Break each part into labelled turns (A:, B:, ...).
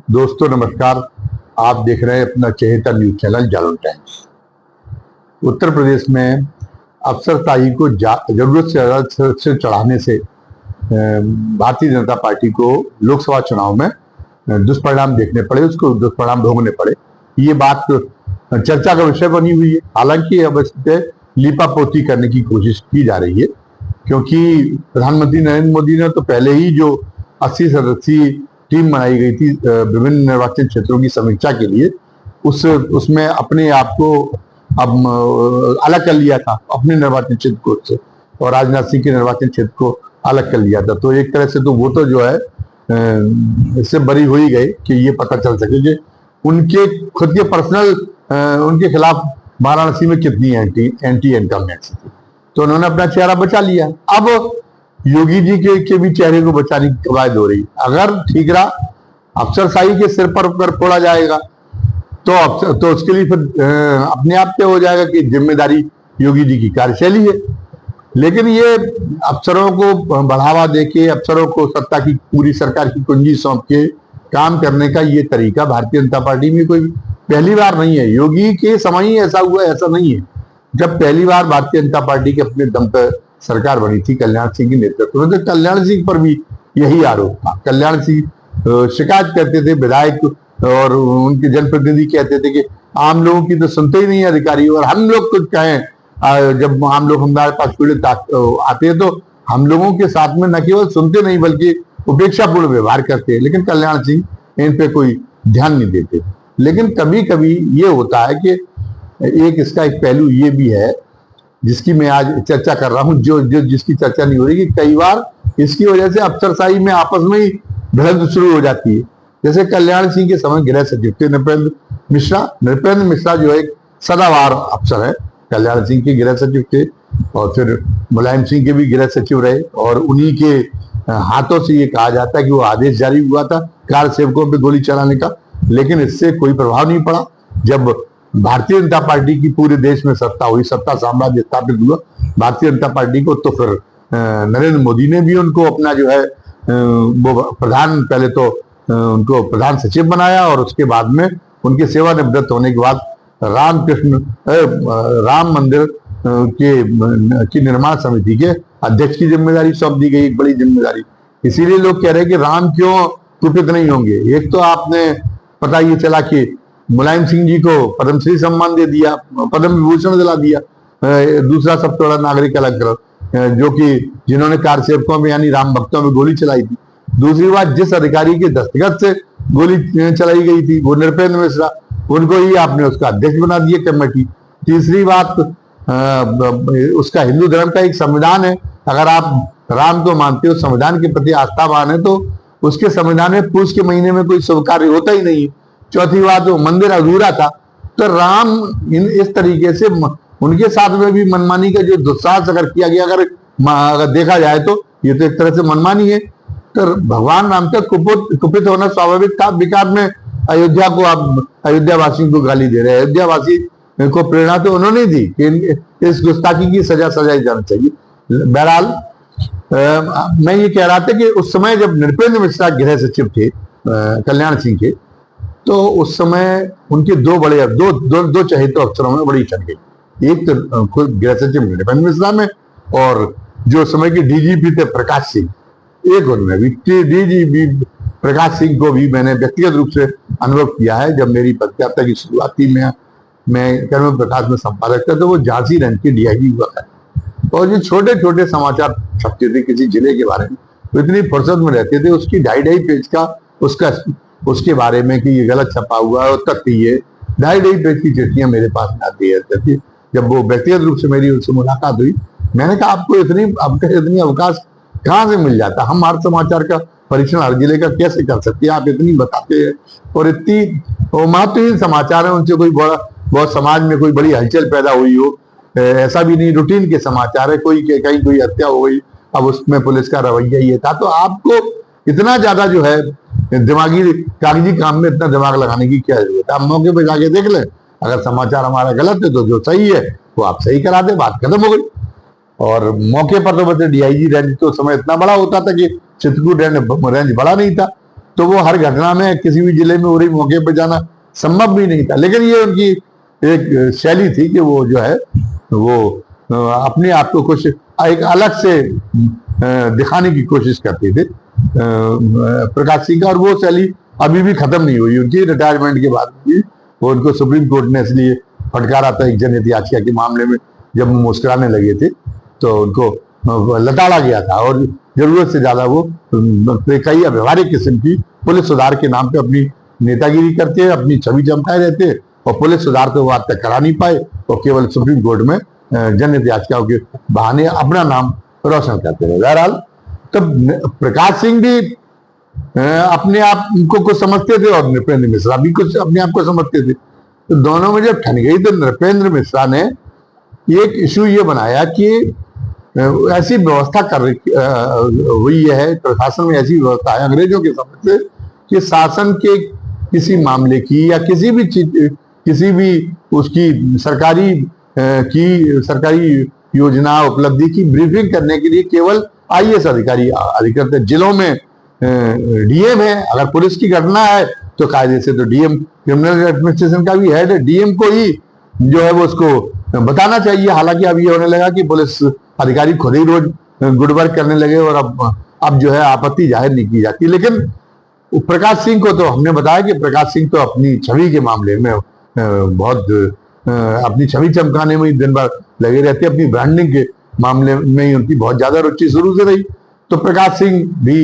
A: दोस्तों नमस्कार। आप देख रहे हैं अपना चहेता news channel Jalore times. Uttar Pradesh में अफसरशाही को जरूरत से ज्यादा से चढ़ाने से भारतीय जनता पार्टी को लोकसभा चुनाव में दुष्परिणाम देखने पड़े, उसको दुष्परिणाम भोगने पड़े। ये बात चर्चा का विषय बनी हुई है। हालांकि अब इस पे लीपापोती करने की कोशिश की जा रही है, क्योंकि प्रधानमंत्री नरेंद्र मोदी ने तो पहले ही जो 80 सदस्यीय टीम बनाई गई थी विभिन्न निर्वाचन क्षेत्रों की समीक्षा के लिए, उसमें अपने आप को अब अलग कर लिया था, अपने निर्वाचन क्षेत्र को उससे, और राजनाथ सिंह के निर्वाचन क्षेत्र को अलग कर लिया था। तो एक तरह से तो वो तो जो है इससे बरी हो ही गए कि ये पता चल सके कि उनके खुद के पर्सनल उनके खिलाफ वाराणसी में कितनी एंटी इनकम्बेंसी थी। तो उन्होंने अपना चेहरा बचा लिया। अब योगी जी के भी चेहरे को बचाने की कवायद हो रही। अगर ठीक रहा, अफसरशाही के सिर पर फोड़ा जाएगा तो उसके लिए फिर अपने आप पे हो जाएगा कि जिम्मेदारी योगी जी की कार्यशैली है। लेकिन ये अफसरों को बढ़ावा देके, अफसरों को सत्ता की पूरी सरकार की कुंजी सौंप के काम करने का ये तरीका भारतीय जनता पार्टी में कोई पहली बार नहीं है। योगी के समय ही ऐसा हुआ, ऐसा नहीं है। जब पहली बार भारतीय जनता पार्टी के अपने दम पर सरकार बनी थी कल्याण सिंह के नेतृत्व में, तो कल्याण सिंह पर भी यही आरोप था। कल्याण सिंह शिकायत करते थे, विधायक और उनके जनप्रतिनिधि कहते थे कि आम लोगों की तो सुनते ही नहीं अधिकारी, और हम लोग कुछ कहें, जब आम लोग हमारे पास पीड़ित आते हैं तो हम लोगों के साथ में न केवल सुनते नहीं बल्कि उपेक्षापूर्ण व्यवहार करते हैं। लेकिन कल्याण सिंह इन पे कोई ध्यान नहीं देते। लेकिन कभी कभी ये होता है कि इसका एक पहलू ये भी है जिसकी मैं आज चर्चा कर रहा हूं, जिसकी चर्चा नहीं हो रही, कि कई बार इसकी वजह से अफसरशाही में आपस में ही भिड़ंत शुरू हो जाती है। जैसे कल्याण सिंह के समय गृह सचिव थे नृपेंद्र मिश्रा जो एक सदाबहार अफसर है, कल्याण सिंह के गृह सचिव थे, और फिर मुलायम सिंह के भी गृह सचिव रहे, और उन्हीं के हाथों से ये कहा जाता है कि वो आदेश जारी हुआ था कार सेवकों पर गोली चलाने का। लेकिन इससे कोई प्रभाव नहीं पड़ा। जब भारतीय जनता पार्टी की पूरे देश में सत्ता हुई, सत्ता साम्राज्य स्थापित हुआ भारतीय जनता पार्टी को, तो फिर नरेंद्र मोदी ने भी उनको अपना जो है वो प्रधान, पहले तो उनको प्रधान सचिव बनाया, और उसके बाद में उनके सेवानिवृत्त होने के बाद राम मंदिर की निर्माण समिति के अध्यक्ष की जिम्मेदारी सौंप दी गई, एक बड़ी जिम्मेदारी। इसीलिए लोग कह रहे हैं कि राम क्यों कुपित नहीं होंगे। एक तो आपने पता ये चला कि मुलायम सिंह जी को पद्मश्री सम्मान दे दिया, पद्म विभूषण दिला दिया, दूसरा सबसे बड़ा नागरिक अलंकरण, जो कि जिन्होंने कार सेवकों में यानी राम भक्तों में गोली चलाई थी। दूसरी बात, जिस अधिकारी के दस्तखत से गोली चलाई गई थी वो नृपेंद्र मिश्रा, उनको ही आपने उसका अध्यक्ष बना दिया कमेटी। तीसरी बात, उसका हिंदू धर्म का एक संविधान है, अगर आप राम को मानते हो, संविधान के प्रति आस्थावान है, तो उसके संविधान में पूछ के महीने में कोई शुभ कार्य होता ही नहीं है। चौथी बात, वो मंदिर अधूरा था। तो राम इस तरीके से उनके साथ में भी मनमानी का जो दुस्साहस अगर किया गया, अगर देखा जाए तो ये तो एक तरह से मनमानी है। तो भगवान राम का कुपित होना स्वाभाविक था। विकास में अयोध्या को आप अयोध्यावासियों को गाली दे रहे हैं, अयोध्यावासी को प्रेरणा तो उन्होंने दी कि इस गुस्ताखी की सजा सजाई जानी चाहिए। बहरहाल मैं ये कह रहा था कि उस समय जब नृपेंद्र मिश्रा गृह सचिव थे कल्याण सिंह के, तो उस समय उनके दो चहेते अफसरों में बड़ी चढ़ गई। एक तो खुद गृह सचिव नृपेंद्र मिश्रा में, और जो समय के डीजीपी थे प्रकाश सिंह, एक उनमें भी। डीजीपी प्रकाश सिंह को भी मैंने व्यक्तिगत रूप से अनुभव किया है। जब मेरी पदयात्रा की शुरुआती में मैं कर्म प्रकाश में संपादक था, तो वो झांसी रेंज के डीआईजी हुआ था, और जो छोटे छोटे समाचार छपते थे किसी जिले के बारे में, तो इतनी फुर्सत में रहते थे, उसकी 2.5 पेज का उसके बारे में कि ये गलत छपा हुआ है, तथ्य ये 2.5 पेज की चिट्ठियां मेरे पास आती है। जब वो व्यक्तिगत रूप से मेरी उनसे मुलाकात हुई, मैंने कहा आपको इतनी अवकाश कहाँ से मिल जाता, हम हर समाचार का परीक्षण हर जिले का कैसे कर सकते हैं, आप इतनी बताते हैं, और इतनी महत्वहीन समाचार है, उनसे कोई बहुत समाज में कोई बड़ी हलचल पैदा हुई हो ऐसा भी नहीं, रूटीन के समाचार है, कहीं कोई हत्या हो गई, अब उसमें पुलिस का रवैया ये था। तो आपको इतना ज्यादा जो है दिमागी कागजी काम में इतना दिमाग लगाने की क्या जरूरत है। आप मौके पे जाके देख लें, अगर समाचार हमारा गलत है तो जो सही है वो आप सही करा दे, बात खत्म हो गई। और मौके पर तो बस डीआईजी रेंज तो समय इतना बड़ा होता था कि चित्रकूट रेंज बड़ा नहीं था, तो वो हर घटना में किसी भी जिले में उरी मौके पर जाना संभव भी नहीं था। लेकिन ये उनकी एक शैली थी कि वो जो है वो अपने आप को कुछ एक अलग से दिखाने की कोशिश करते थे प्रकाश सिंह का। और वो शैली अभी भी खत्म नहीं हुई उनकी, रिटायरमेंट के बाद भी। वो उनको सुप्रीम कोर्ट ने इसलिए फटकारा था एक जनहित याचिका के मामले में, जब वो मुस्कुराने लगे थे तो उनको लताड़ा गया था और जरूरत से ज्यादा वो कई व्यवहारिक किस्म की पुलिस सुधार के नाम पे अपनी नेतागिरी करते, अपनी छवि चमकाए रहते और पुलिस सुधार तो वो आज तक करा नहीं पाए और केवल सुप्रीम कोर्ट में जनहित याचिकाओं के बहाने अपना नाम रोशन करते रहे। बहरहाल तब प्रकाश सिंह भी अपने आप को कुछ समझते थे और नृपेंद्र मिश्रा भी कुछ अपने आप को समझते थे। तो दोनों में जब ठन गई तो नृपेंद्र मिश्रा ने एक इशू ये बनाया कि ऐसी व्यवस्था कर हुई है प्रशासन में, ऐसी व्यवस्था है अंग्रेजों के समय से कि शासन के किसी मामले की या किसी भी चीज, किसी भी उसकी सरकारी योजना उपलब्धि की ब्रीफिंग करने के लिए केवल आईएएस अधिकारी अधिकृत है। जिलों में डीएम है, अगर पुलिस की घटना है तो कायदे से तो डीएम क्रिमिनल एडमिनिस्ट्रेशन का भी हेड है, डीएम को ही जो है वो उसको बताना चाहिए। हालांकि अब ये होने लगा कि पुलिस अधिकारी खुद ही रोज गुड वर्क करने लगे और अब जो है आपत्ति जाहिर नहीं की जाती। लेकिन प्रकाश सिंह को तो हमने बताया कि प्रकाश सिंह तो अपनी छवि के मामले में बहुत अपनी छवि चमकाने में ही दिन भर लगे रहते, अपनी ब्रांडिंग के मामले में ही उनकी बहुत ज्यादा रुचि शुरू से रही। तो प्रकाश सिंह भी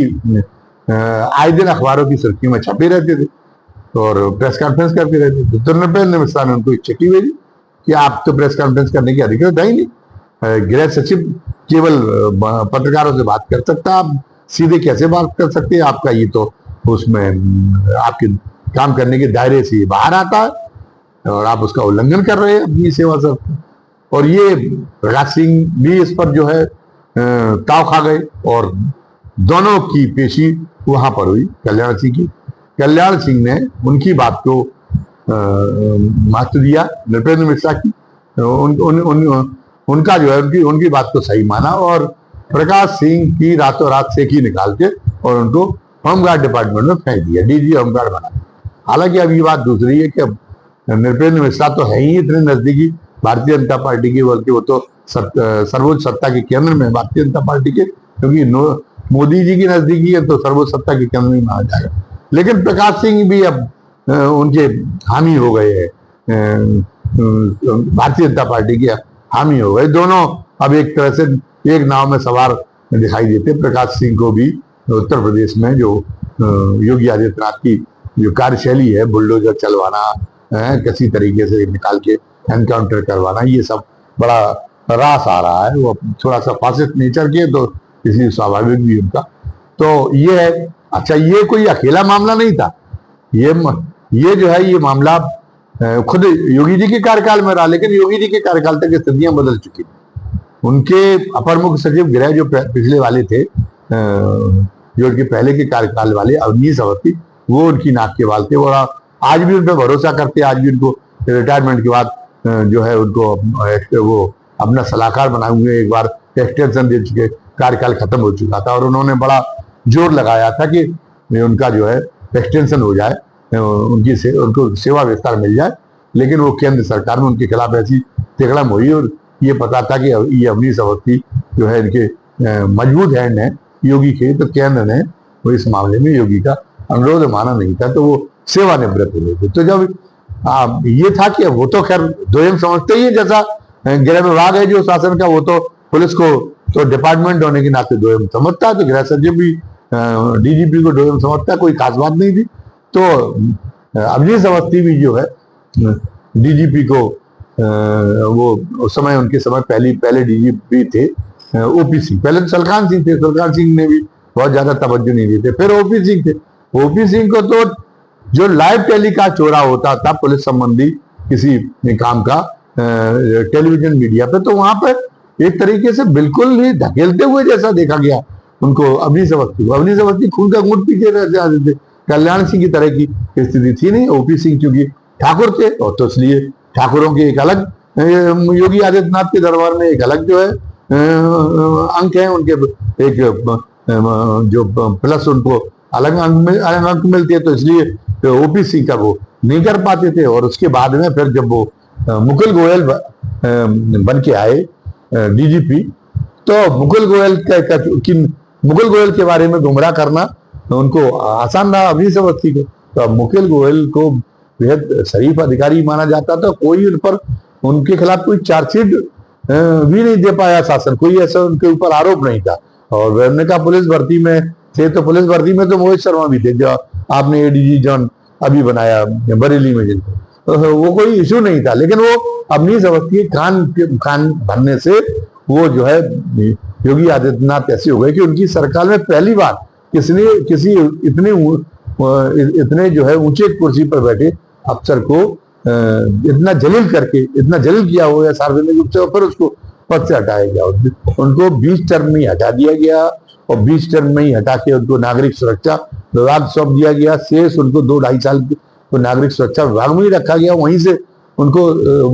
A: आए दिन अखबारों की सुर्खियों में छपे रहते थे और प्रेस कॉन्फ्रेंस करते रहते थे। तो नृपेंद्र मिश्रा ने उनको एक चिट्ठी भेजी कि आप तो प्रेस कॉन्फ्रेंस करने की अधिकृत है ही नहीं, गृह सचिव केवल पत्रकारों से बात कर सकता, आप सीधे कैसे बात कर सकते हैं, आपका ये तो उसमें आपके काम करने के दायरे से बाहर आता है और आप उसका उल्लंघन कर रहे हैं अपनी सेवा से। और ये प्रकाश सिंह भी इस पर जो है ताव खा गए और दोनों की पेशी वहां पर हुई कल्याण सिंह की। कल्याण सिंह ने उनकी बात को महत्व दिया, नृपेंद्र मिश्रा की उनका जो है उनकी बात को सही माना और प्रकाश सिंह की रातों रात सेकी निकाल के और उनको होमगार्ड डिपार्टमेंट में फेंक दिया, डीजी होमगार्ड बना। हालांकि अब ये बात दूसरी है कि अब नृपेंद्र मिश्रा तो है ही इतने नजदीकी भारतीय जनता पार्टी की, बल्कि वो तो सर्वोच्च सत्ता के केंद्र में भारतीय जनता पार्टी के, क्योंकि मोदी जी की नजदीकी है तो सर्वोच्च सत्ता के केंद्र में माना जाएगा। लेकिन प्रकाश सिंह भी अब उनके हामी हो गए हैं, भारतीय जनता पार्टी के हामी हो गए। दोनों अब एक तरह से एक नाव में सवार दिखाई देते। प्रकाश सिंह को भी उत्तर प्रदेश में जो योगी आदित्यनाथ की जो कार्यशैली है, बुलडोजर चलवाना, किसी तरीके से निकाल के एनकाउंटर करवाना, ये सब बड़ा रास आ रहा है। वो थोड़ा सा फासिस्ट नेचर के, तो इसलिए स्वाभाविक भी उनका तो ये है। अच्छा, ये कोई अकेला मामला नहीं था, ये जो है ये मामला खुद योगी जी के कार्यकाल में रहा, लेकिन योगी जी के कार्यकाल तक स्थितियां बदल चुकी थी। उनके अपर मुख्य सचिव गृह जो पिछले वाले थे, जो उनके पहले के कार्यकाल वाले अवनीश अवस्थी, वो उनकी नाक के बाल थे। वो आज भी उन पर भरोसा करते, आज भी उनको रिटायरमेंट के बाद जो है उनको वो अपना सलाहकार बनाए हुए, एक बार एक्सटेंशन दे चुके, कार्यकाल खत्म हो चुका था और उन्होंने बड़ा जोर लगाया था कि उनका जो है एक्सटेंशन हो जाए, उनको सेवा विस्तार मिल जाए। लेकिन वो केंद्र सरकार में उनके खिलाफ ऐसी तिकड़म हुई और ये पता था कि ये अवनीश अवस्थी जो है इनके मजबूत हैंड है योगी के, तो केंद्र ने वो इस मामले में योगी का अनुरोध माना नहीं था, तो वो सेवानिवृत्त हुए थे। तो जब ये था कि वो तो खैर दोयम समझते ही है, जैसा गृह विभाग है जो शासन का, वो तो पुलिस को तो डिपार्टमेंट होने के नाते दोयम समझता है, तो गृह सचिव भी डीजीपी को दोयम समझता है, कोई खास बात नहीं थी। तो अवनीश अवस्थी भी जो है डीजीपी को वो उस समय उनके समय पहले डीजीपी थे ओपी सिंह, पहले तो सलखान सिंह थे, सलखान सिंह ने भी बहुत ज्यादा तवज्जो नहीं देते, फिर ओपी सिंह थे। ओपी सिंह को तो जो लाइव टेलीकास्ट हो रहा होता था पुलिस संबंधी किसी काम का टेलीविजन मीडिया पे, तो वहां पर एक तरीके से बिल्कुल ही धकेलते हुए जैसा देखा गया उनको अवनीश अवस्थी को। अवनीश अवस्थी खून का घूंट पीछे रहते थे, कल्याण सिंह की तरह की स्थिति थी नहीं। ओपी सिंह क्योंकि ठाकुर थे और तो इसलिए ठाकुरों के एक अलग, योगी आदित्यनाथ के दरबार में एक अलग जो है अंक है उनके, एक जो प्लस उनको अलग अंक मिलते हैं, तो इसलिए ओबीसी का वो नहीं कर पाते थे। और उसके बाद में फिर जब वो मुकुल गोयल बन के आए डीजीपी, तो मुकुल गोयल के बारे में गुमराह करना उनको आसान रहा अवनीश अवस्थी को। तो अब मुकुल गोयल को बेहद शरीफ अधिकारी माना जाता था, कोई उन पर उनके खिलाफ कोई चार्जशीट भी नहीं दे पाया शासन, कोई ऐसा उनके ऊपर आरोप नहीं था। और उन्होंने कहा पुलिस भर्ती में थे, तो पुलिस भर्ती में तो मोहित शर्मा भी थे, जो आपने एडीजी जॉन अभी बनाया बरेली में जिनको, तो वो कोई इशू नहीं था। लेकिन वो अवनीश अवस्थी कान भरने से वो जो है योगी आदित्यनाथ ऐसे हो गए कि उनकी सरकार में पहली बार किसी इतने जो है ऊंचे कुर्सी पर बैठे अफसर को इतना जलील किया हुआ है सार्वजनिक रूप से, और फिर उसको पद से हटाया गया। उनको 20 टर्म में ही हटा दिया गया, और 20 टर्म में ही हटा के उनको नागरिक सुरक्षा विभाग सौंप दिया गया। शेष उनको 2-2.5 साल तो नागरिक सुरक्षा विभाग में ही रखा गया, वहीं से उनको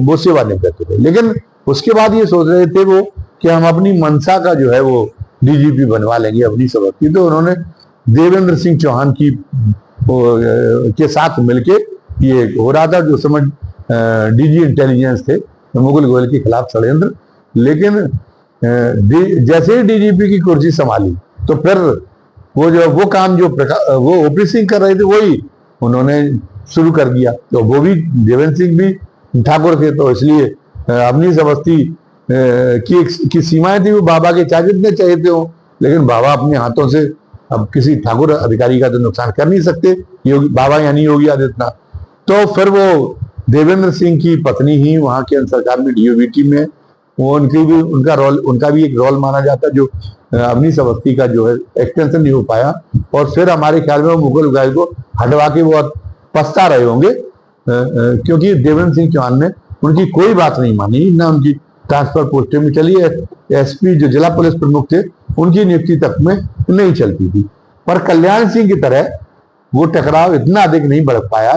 A: वो सेवा नहीं करते थे। लेकिन उसके बाद ये सोच रहे थे वो कि हम अपनी मंशा का जो है वो डीजीपी बनवा लेंगे अवनीश अवस्थी। तो उन्होंने देवेंद्र सिंह चौहान के साथ मिलके ये हो रहा था, जो समय डीजी इंटेलिजेंस थे मुकुल गोयल के खिलाफ षड्यंत्र। लेकिन जैसे ही डीजीपी की कुर्सी संभाली, तो फिर वो काम जो वो ओपी सिंह कर रहे थे वही उन्होंने शुरू कर दिया। तो वो भी देवेंद्र सिंह भी ठाकुर थे, तो इसलिए अवनीश अवस्थी की सीमाएं थी, वो बाबा के चाहे जितने चाहते हो, लेकिन बाबा अपने हाथों से अब किसी ठाकुर अधिकारी का तो नुकसान कर नहीं सकते, बाबा यानी योगी आदित्यनाथ। तो फिर वो देवेंद्र सिंह की पत्नी ही वहां के सरकार में डीओबीटी में, वो उनका भी एक रोल माना जाता, जो अवनीश अवस्थी का जो है एक्सटेंशन नहीं हो पाया। और फिर हमारे ख्याल में वो मुकुल गोयल को हटवा के बहुत पछता रहे होंगे, क्योंकि देवेंद्र सिंह चौहान ने उनकी कोई बात नहीं मानी, ना उनकी ट्रांसफर पोस्ट में चली। एसपी जो जिला पुलिस प्रमुख थे उनकी नियुक्ति तक में नहीं चलती थी। पर कल्याण सिंह की तरह वो टकराव इतना अधिक नहीं बढ़ पाया,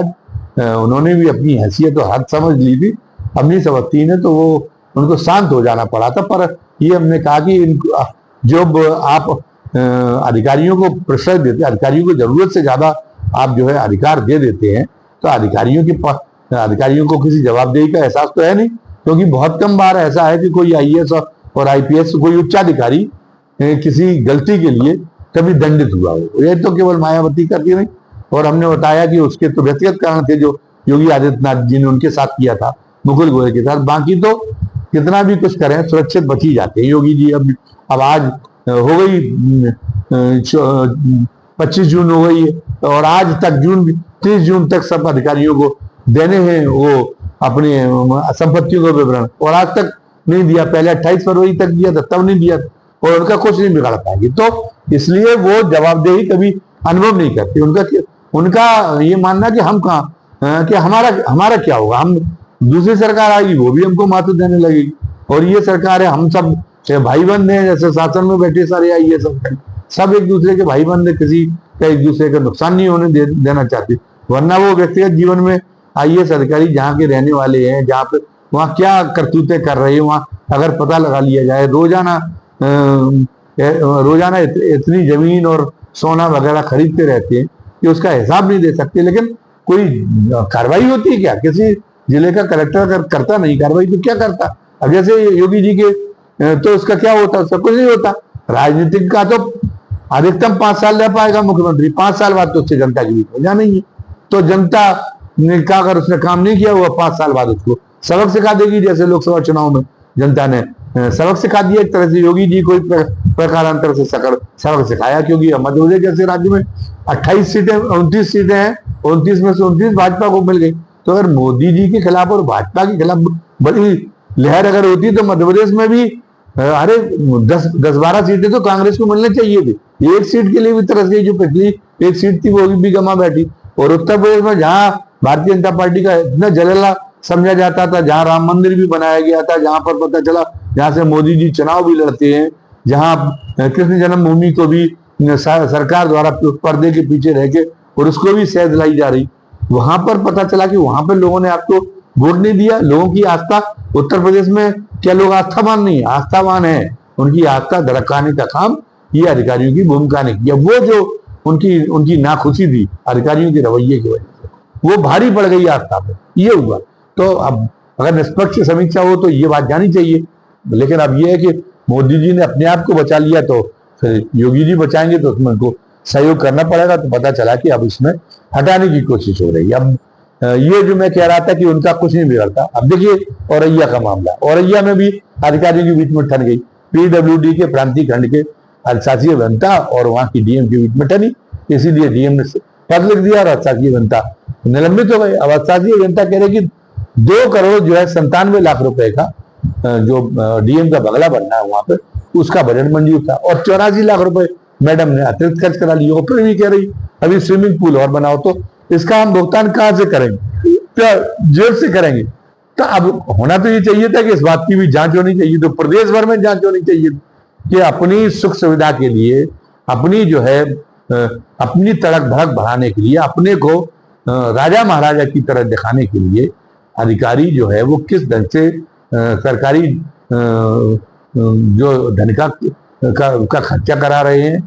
A: उन्होंने भी अपनी हैसियत और हद समझ ली थी अवनीश अवस्थी ने, तो वो उनको शांत हो जाना पड़ा था। पर ये हमने कहा कि जब आप अधिकारियों को प्रेशर देते, अधिकारियों को जरूरत से ज्यादा आप जो है अधिकार दे देते हैं, तो अधिकारियों को किसी जवाबदेही का एहसास तो है नहीं। क्योंकि बहुत कम बार ऐसा है कि कोई आईएएस और आईपीएस कोई उच्चाधिकारी किसी गलती के लिए कभी दंडित हुआ हो। ये तो केवल मायावती करती नहीं, और हमने बताया कि उसके तो व्यक्तिगत कारण थे जो योगी आदित्यनाथ जी ने उनके साथ किया था मुकुल गोयल के साथ। बाकी तो कितना भी कुछ करें सुरक्षित बची जाते हैं योगी जी। अब आज हो गई 25 जून हो गई है, और आज तक 30 जून तक सब अधिकारियों को देने हैं वो अपने संपत्तियों का विवरण, और आज तक नहीं दिया। पहले 28 फरवरी तक दिया था, तब नहीं दिया, और उनका कुछ नहीं बिगाड़ पाएंगे। तो इसलिए वो जवाबदेही कभी अनुभव नहीं करते। उनका ये मानना कि हम कहाँ, कि हमारा क्या होगा, हम दूसरी सरकार आएगी वो भी हमको महत्व देने लगेगी, और ये सरकार है, हम सब भाई बंद हैं। जैसे शासन में बैठे सारे आइए सब एक दूसरे के भाई बंद है, किसी का एक दूसरे का नुकसान नहीं होने देना चाहते। वरना वो व्यक्तिगत जीवन में आईएएस अधिकारी जहाँ के रहने वाले हैं, जहाँ पे वहाँ क्या करतूतें कर रहे हैं, वहाँ अगर पता लगा लिया जाए, रोजाना इतनी जमीन और सोना वगैरह खरीदते रहते हैं कि उसका हिसाब नहीं दे सकते। लेकिन कोई कार्रवाई होती है क्या? किसी जिले का कलेक्टर अगर करता नहीं कार्रवाई तो क्या करता? अब जैसे योगी जी के तो उसका क्या होता? उसका कुछ नहीं होता। राजनीतिक का तो अधिकतम 5 साल रह पाएगा मुख्यमंत्री, 5 साल बाद तो उससे जनता की बीच हो जाना ही है। तो जनता ने का अगर उसने काम नहीं किया हुआ 5 साल बाद उसको सबक सिखा देगी। जैसे लोकसभा चुनाव में जनता ने सबक सिखा दिया एक तरह से, योगी जी को एक प्रकारांतर से सबक सिखाया। क्योंकि मध्य प्रदेश जैसे राज्य में 28 सीटें 29 सीटें हैं, 29 में से 29 भाजपा को मिल गई। तो अगर मोदी जी के खिलाफ और भाजपा के खिलाफ बड़ी लहर अगर होती तो मध्य प्रदेश में भी अरे 10-12 सीटें तो कांग्रेस को मिलनी चाहिए थी। एक सीट के लिए भी तरस गई, जो पिछली एक सीट थी वो भी गमा बैठी। और उत्तर प्रदेश में जहां भारतीय जनता पार्टी का इतना जलला समझा जाता था, जहां राम मंदिर भी बनाया गया था, जहां पर पता चला जहां से मोदी जी चुनाव भी लड़ते हैं, जहां कृष्ण जन्मभूमि को भी सरकार द्वारा पर्दे के पीछे रह के और उसको भी सेध लाई जा रही, वहां पर पता चला कि वहां पर लोगों ने आपको वोट नहीं दिया। लोगों की आस्था उत्तर प्रदेश में क्या लोग आस्थावान नहीं है? आस्थावान है। उनकी आस्था धड़काने का काम ये अधिकारियों की भूमिका ने किया। वो जो उनकी उनकी नाखुशी थी अधिकारियों के रवैये की वजह से, वो भारी पड़ गई आस्था पे, ये हुआ। तो अब अगर निष्पक्ष समीक्षा हो तो ये बात जानी चाहिए, लेकिन अब ये है कि मोदी जी ने अपने आप को बचा लिया तो फिर योगी जी बचाएंगे तो उसमें उनको सहयोग करना पड़ेगा। तो पता चला कि अब इसमें हटाने की कोशिश हो रही है। अब ये जो मैं कह रहा था कि उनका कुछ नहीं बिगड़ता, अब देखिए औरैया का मामला, औरैया में भी अधिकारियों के बीच में ठन गई, पीडब्ल्यूडी के प्रांतीय खंड के अधिशासी अभियंता और वहां की डीएम के बीच में ठनी, इसीलिए डीएम ने पद लिख दिया और अधिशासी अभियंता निलंबित हो गए। अब अधिशासी अभियंता कह रहे कि 2 करोड़ जो है 97 लाख रुपए का जो डीएम का बंगला बनना है वहां पे, उसका बजट मंजूर था और 84 लाख रुपए मैडम ने अतिरिक्त खर्च करा लिए। और फिर भी कह रही अभी स्विमिंग पूल और बनाओ, तो इसका हम भुगतान कहां से करेंगे, क्या जेब से करेंगे? तो अब होना तो ये चाहिए था कि इस बात की भी जांच होनी चाहिए, तो प्रदेश भर में जांच होनी चाहिए कि अपनी सुख सुविधा के लिए, अपनी जो है अपनी तड़क भड़क बढ़ाने के लिए, अपने को राजा महाराजा की तरह दिखाने के लिए अधिकारी जो है वो किस ढंग से सरकारी जो धन का खर्चा करा रहे हैं,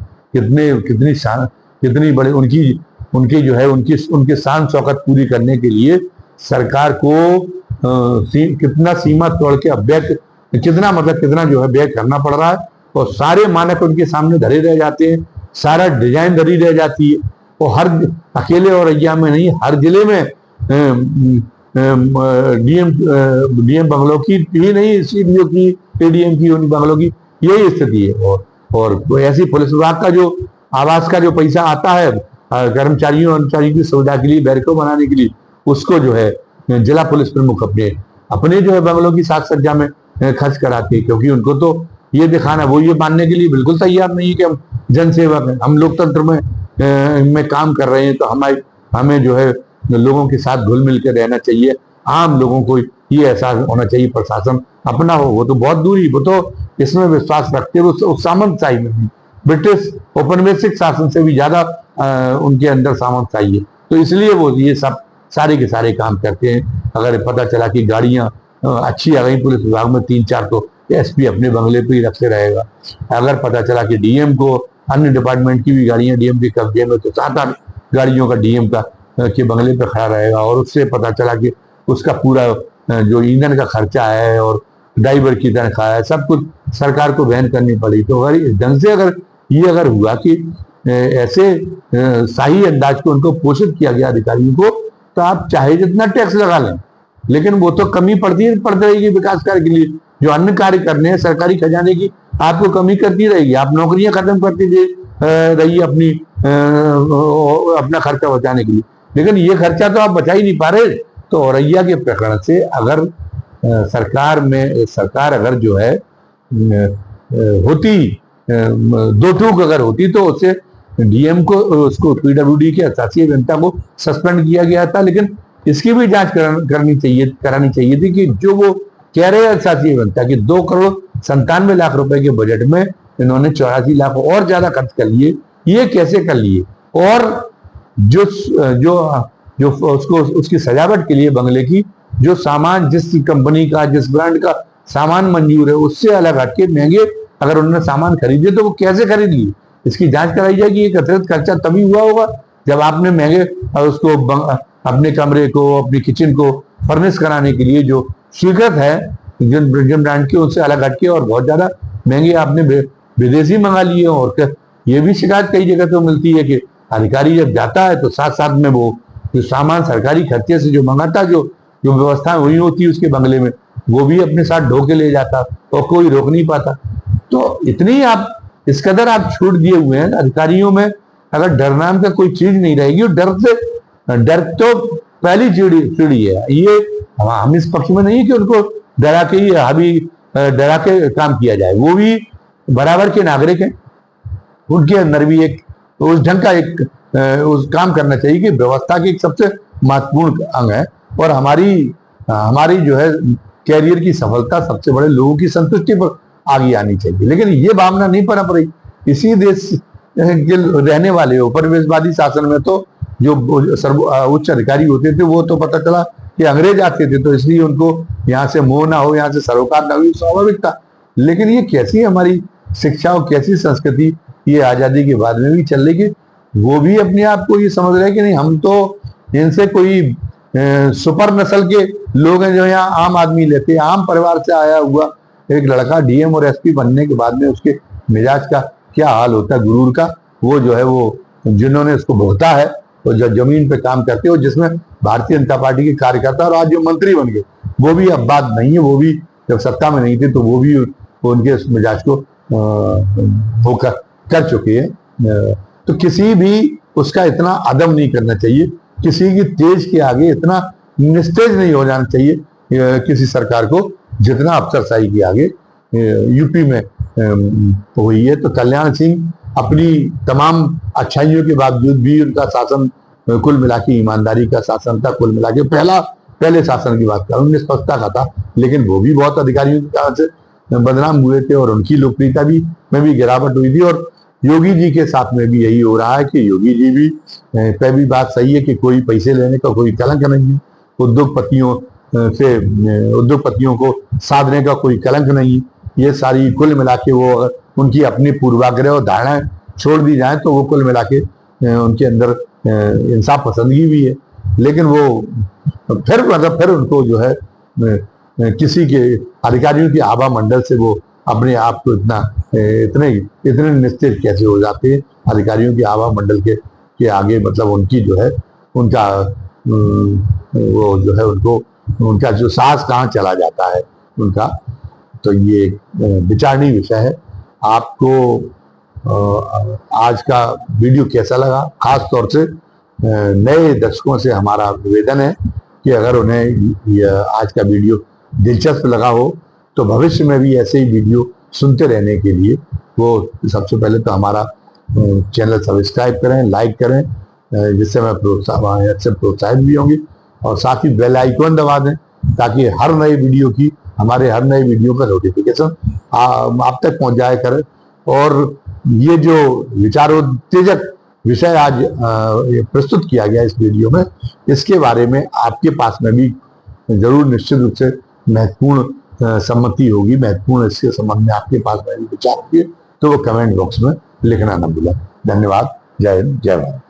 A: कितनी बड़ी उनकी जो है उनके शान शौकत पूरी करने के लिए सरकार को कितना सीमा तोड़ के कितना जो है व्यय करना पड़ रहा है, और सारे मानक उनके सामने धरे रह जाते हैं, सारा डिजाइन धरी रह जाती है। और हर अकेले औरैया में नहीं, हर जिले में डीएम बंगलों की ही नहीं, सीडीओ की, एडीएम की, उन बंगलों की यही स्थिति है। और ऐसी पुलिस विभाग का जो आवास का जो पैसा आता है कर्मचारियों की सुविधा के लिए, बैरकों बनाने के लिए, उसको जो है जिला पुलिस प्रमुख अपने जो है बंगलों की साज सज्जा में खर्च कराते हैं, क्योंकि उनको तो ये दिखाना, वो ये मानने के लिए बिल्कुल तैयार नहीं है कि हम जनसेवक हैं, हम लोकतंत्र में काम कर रहे हैं, तो हमें जो है लोगों के साथ घुल मिल कर रहना चाहिए। आम लोगों को ये एहसास होना चाहिए प्रशासन अपना हो, वो तो बहुत दूरी, वो तो इसमें विश्वास रखते हैं उस सामंतशाही में, ब्रिटिश औपनिवेशिक शासन से भी ज्यादा उनके अंदर सामंतशाही है। तो इसलिए वो ये सब सारे के सारे काम करते हैं। अगर पता चला कि गाड़ियां अच्छी आ गई पुलिस विभाग में 3-4, तो एसपी अपने बंगले पे ही रखे रहेगा। अगर पता चला कि डीएम को अन्य डिपार्टमेंट की भी गाड़ियां डीएम के कब्जे में, तो 7-8 गाड़ियों का डीएम का के बंगले पे खड़ा रहेगा। और उससे पता चला कि उसका पूरा जो ईंधन का खर्चा है और ड्राइवर की तनख्वाह है, सब कुछ सरकार को वहन करनी पड़ी। तो अगर इस ढंग से अगर हुआ कि ऐसे शाही अंदाज को उनको पोषित किया गया अधिकारियों को, तो आप चाहे जितना टैक्स लगा लें, लेकिन वो तो कमी पड़ती रहेगी विकास कार्य के लिए। जो अन्य कार्य करने हैं सरकारी खजाने की, आपको कमी करती रहेगी, आप नौकरियां खत्म करती रहिए अपना खर्चा बचाने के लिए, लेकिन ये खर्चा तो आप बचा ही नहीं पा रहे। तो औरैया के प्रकरण से अगर सरकार अगर जो है होती, दो टूक अगर होती, तो उससे डीएम को, उसको पीडब्ल्यूडी के अधिशासी अभियंता को सस्पेंड किया गया था। लेकिन इसकी भी जांच करानी चाहिए थी कि जो वो कह रहे हैं अधिशासी अभियंता कि 2 करोड़ 97 लाख रुपए के बजट में इन्होंने 84 लाख और ज्यादा खर्च कर लिए, ये कैसे कर लिए, और जो उसकी सजावट के लिए बंगले की जो सामान, जिस कंपनी का, जिस ब्रांड का सामान मंजूर है, उससे अलग हटके महंगे अगर उन्होंने सामान खरीदे, तो वो कैसे खरीद लिए, इसकी जांच कराई जाएगी। एक अतिरिक्त खर्चा तभी हुआ होगा जब आपने महंगे उसको अपने कमरे को, अपनी किचन को फर्निश कराने के लिए जो स्वीकृत है जिन ब्रांड के, उससे अलग हटके और बहुत ज्यादा महंगे आपने विदेशी मंगा लिए। और ये भी शिकायत कई जगह तो मिलती है कि अधिकारी जब जाता है तो साथ साथ में वो जो सामान सरकारी खर्चे से जो मंगाता, जो व्यवस्था हुई होती है उसके बंगले में, वो भी अपने साथ ढो के ले जाता और कोई रोक नहीं पाता। तो इतनी इस कदर आप छूट दिए हुए हैं अधिकारियों में। अगर डर नाम का कोई चीज नहीं रहेगी, और डर तो पहली चिड़ी है। ये हम इस पक्ष में नहीं कि उनको डरा के काम किया जाए, वो भी बराबर के नागरिक हैं, उनके अंदर भी एक उस ढंग का उस काम करना चाहिए कि व्यवस्था की एक सबसे महत्वपूर्ण अंग है। और हमारी जो है कैरियर की सफलता सबसे बड़े लोगों की संतुष्टि पर आगे आनी चाहिए। लेकिन ये भावना नहीं पनप रही। इसी देश के रहने वाले उपनिवेशवादी शासन में तो जो उच्च अधिकारी होते थे, वो तो पता चला कि अंग्रेज आते थे, तो इसलिए उनको यहाँ से मोह ना हो, यहाँ से सरोकार ना हो, स्वाभाविक था। लेकिन ये कैसी हमारी शिक्षा और कैसी संस्कृति ये आजादी के बाद में भी चल रही, वो भी अपने आप को ये समझ रहे हैं कि नहीं, हम तो इनसे कोई सुपर नस्ल के लोग हैं जो यहाँ आम आदमी लेते हैं। आम परिवार से आया हुआ एक लड़का डीएम और एसपी बनने के बाद में उसके मिजाज का क्या हाल होता है, गुरूर का, वो जो है वो जिन्होंने उसको भोगता है, वो जो जमीन पे काम करते हो, जिसमें भारतीय जनता पार्टी के कार्यकर्ता और आज जो मंत्री बन गए वो भी अब बात नहीं है। वो भी जब सत्ता में नहीं थे तो वो भी उनके उस मिजाज को वो कर चुके हैं। तो किसी भी उसका इतना अदम नहीं करना चाहिए, किसी की तेज के आगे इतना निस्तेज नहीं हो जाना चाहिए किसी सरकार को, जितना अफसरशाही के आगे यूपी में हुई है। तो कल्याण सिंह अपनी तमाम अच्छाइयों के बावजूद भी उनका शासन कुल मिला के ईमानदारी का शासन था, कुल मिला के पहले शासन की बात करूं निष्पक्षता का था, लेकिन वो भी बहुत अधिकारियों के कारण से बदनाम हुए थे और उनकी लोकप्रियता में भी गिरावट हुई थी। और योगी जी के साथ में भी यही हो रहा है कि योगी जी भी पे भी बात सही है कि कोई पैसे लेने का कोई कलंक नहीं है, उद्योगपतियों को साधने का कोई कलंक नहीं। ये सारी कुल मिला के वो उनकी अपनी पूर्वाग्रह और धारणाएं छोड़ दी जाए तो वो कुल मिला के उनके अंदर इंसाफ पसंदगी भी है, लेकिन वो फिर उनको जो है किसी के अधिकारियों की आभा मंडल से वो अपने आप को इतने निश्चित कैसे हो जाते हैं अधिकारियों की आभा मंडल के आगे, मतलब उनकी जो है उनका वो जो है उनका जो साहस कहाँ चला जाता है उनका। तो ये विचारणीय विषय है। आपको आज का वीडियो कैसा लगा? खास तौर से नए दर्शकों से हमारा निवेदन है कि अगर उन्हें आज का वीडियो दिलचस्प लगा हो तो भविष्य में भी ऐसे ही वीडियो सुनते रहने के लिए वो सबसे पहले तो हमारा चैनल सब्सक्राइब करें, लाइक करें, जिससे मैं प्रोत्साहित भी होंगे, और साथ ही बेल आइकन दबा दें ताकि हमारे हर नए वीडियो का नोटिफिकेशन आप तक पहुंच जाया करे। और ये जो विचारोत्तेजक विषय आज प्रस्तुत किया गया इस वीडियो में, इसके बारे में आपके पास में भी जरूर निश्चित रूप से महत्वपूर्ण सम्मति होगी, महत्वपूर्ण इसके संबंध में आपके पास में विचार होंगे तो वो कमेंट बॉक्स में लिखना न भूलें। धन्यवाद। जय हिंद, जय भारत।